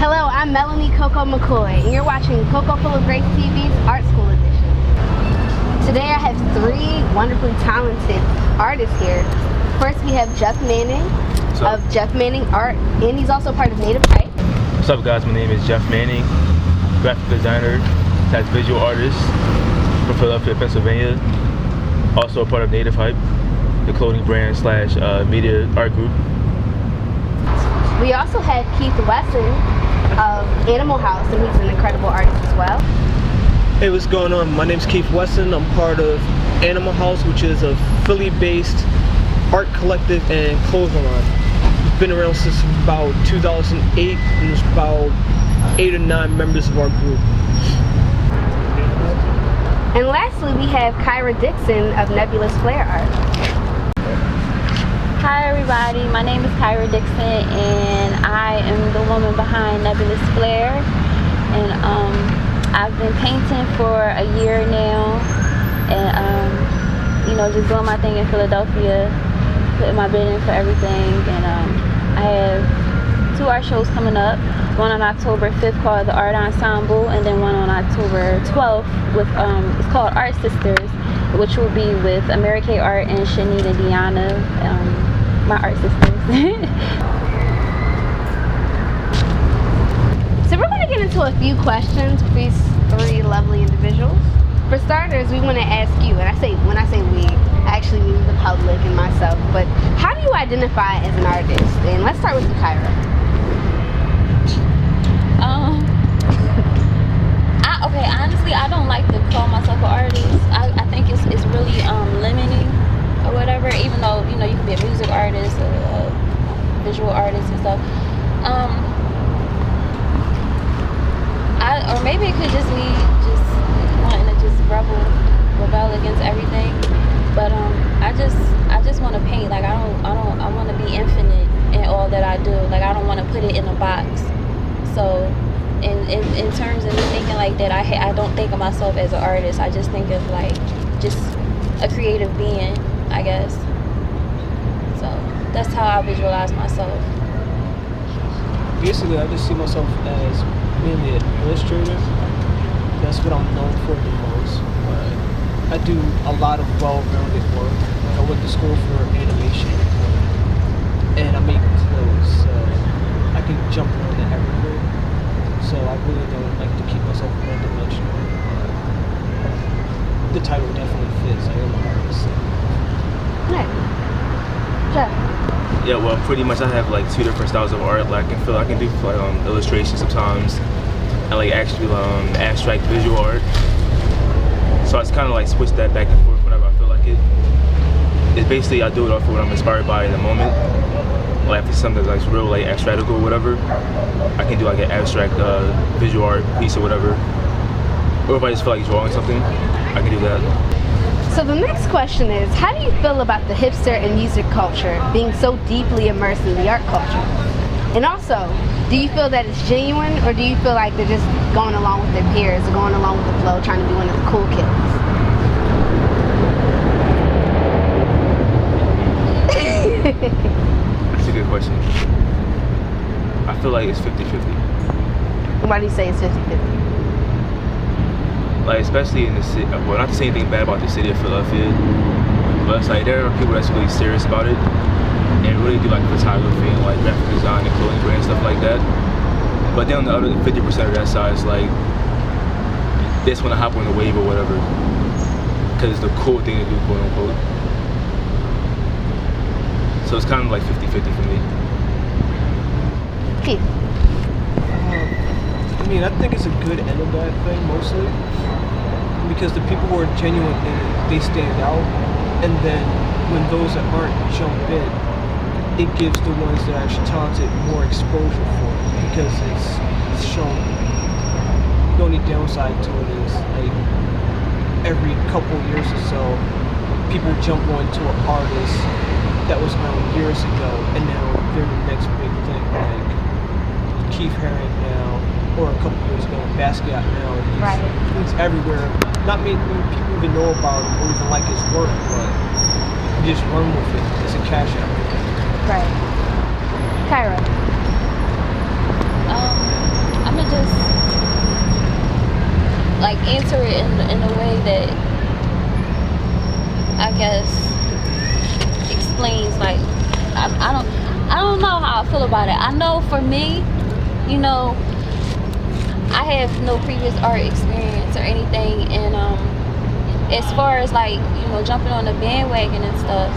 Hello, I'm Melanie CoCo McCoy, and you're watching CoCo Full of Grace TV's Art School Edition. Today I have three wonderfully talented artists here. First we have Jeff Manning of Jeff Manning Art, and he's also part of Nativ Hype. What's up guys, my name is Jeff Manning, graphic designer, slash visual artist from Philadelphia, Pennsylvania. Also a part of Nativ Hype, the clothing brand slash media art group. We also have Keith Wesson of Anml Hse, and he's an incredible artist as well. Hey, what's going on? My name's Keith Wesson. I'm part of Anml Hse, which is a Philly-based art collective and clothing line. It's been around since about 2008, and there's about 8 or 9 members of our group. And lastly, we have Kyra Dixon of Nebulous Flare Art. Hi everybody, my name is Kyra Dixon and I am the woman behind Nebulous Flare, and I've been painting for a year now, and you know, just doing my thing in Philadelphia, putting my bid in for everything, and I have 2 art shows coming up, one on October 5th called The Art Ensemble, and then one on October 12th with it's called Art Sisters, which will be with American Art and Shanita Deanna, my art sisters. So we're going to get into a few questions with these 3 lovely individuals. For starters, we want to ask you, and when I say we, I actually mean the public and myself, but how do you identify as an artist? And let's start with you, Kyra. Okay, honestly, I don't like to call myself an artist. I think it's really limiting or whatever, even though, you know, you can be a music artist, a visual artist and stuff. Or maybe it could just be just wanting to just rebel against everything. But I just want to paint. Like I want to be infinite in all that I do. Like I don't want to put it in a box. So in terms of me thinking like that, I don't think of myself as an artist. I just think of like just a creative being, I guess. So that's how I visualize myself. Basically, I just see myself as mainly an illustrator. That's what I'm known for the most. I do a lot of well-rounded work. Like I went to school for animation, and I make clothes, so I can jump around to everywhere. So I really don't like to keep myself one-dimensional. The title definitely fits. I am an artist. Nice. Jeff. Yeah, well, pretty much I have like 2 different styles of art. Like I can do like illustration sometimes, and like actually abstract visual art. So I just kind of like switch that back and forth whenever I feel like it. It's basically I do it off of what I'm inspired by in the moment. Like if it's something that's real like abstract or whatever, I can do like an abstract visual art piece or whatever. Or if I just feel like drawing something, I can do that. So the next question is, how do you feel about the hipster and music culture being so deeply immersed in the art culture? And also, do you feel that it's genuine, or do you feel like they're just going along with their peers, or going along with the flow, trying to be one of the cool kids? That's a good question. I feel like it's 50-50. Why do you say it's 50-50? Like especially in the city, well, not to say anything bad about the city of Philadelphia, but it's like there are people that's really serious about it and really do like photography and like graphic design and clothing brand stuff like that. But then on the other 50% of that side is like they just want to hop on the wave or whatever because it's the cool thing to do, quote unquote. So it's kind of like 50-50 for me. Keith. I mean, I think it's a good and a bad thing mostly, because the people who are genuine in it, they stand out, and then when those that aren't jump in, it gives the ones that are actually talented more exposure for it, because it's shown. The only downside to it is like every couple years or so, people jump onto an artist that was around years ago, and now they're the next big thing, like Keith Haring now, or a couple years ago, Basquiat now. He's everywhere. Not many people even know about him or even like his work, but you just run with it. It's a cash out. Right. Kyra. answer it in a way that I guess explains, like, I don't know how I feel about it. I know for me, you know, I have no previous art experience or anything, and as far as like, you know, jumping on the bandwagon and stuff,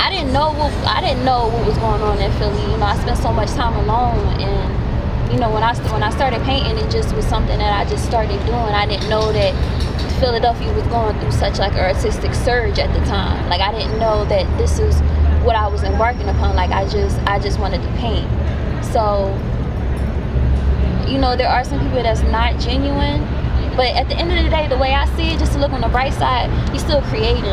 I didn't know what was going on in Philly. You know, I spent so much time alone, and you know, when I started painting, it just was something that I just started doing. I didn't know that Philadelphia was going through such like an artistic surge at the time. Like, I didn't know that this is what I was embarking upon. Like, I just wanted to paint. So, you know, there are some people that's not genuine, but at the end of the day, the way I see it, just to look on the bright side, you're still creating,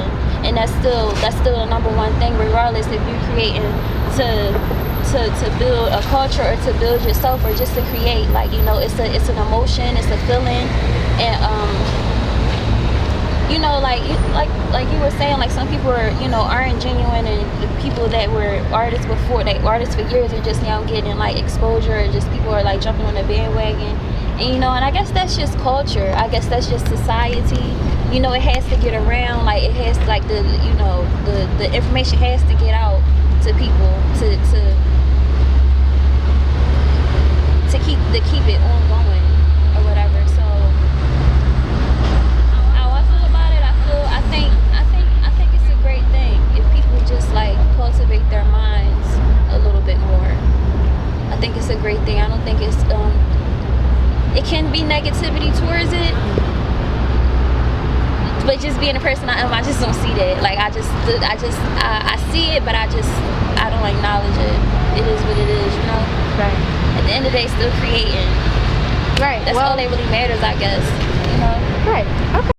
and that's still the number one thing, regardless if you're creating to build a culture or to build yourself or just to create. Like, you know, it's an emotion, it's a feeling, and you know, like you were saying, like, some people aren't genuine, and the people that were artists before, they artists for years, are just now getting like exposure, and just people are like jumping on the bandwagon. And you know, and I guess that's just culture. I guess that's just society. You know, it has to get around. Like, it has, like, the information has to get out to people to keep it ongoing or whatever. So how I feel about it, I think it's a great thing if people just like cultivate their minds a little bit more. I think it's a great thing. I don't think it's it can be negativity towards it, but just being the person I am, I just don't see that. Like, I see it, but I don't acknowledge it. It is what it is, you know? Right. At the end of the day, still creating. Right. That's all that really matters, I guess, you know? Right. Okay.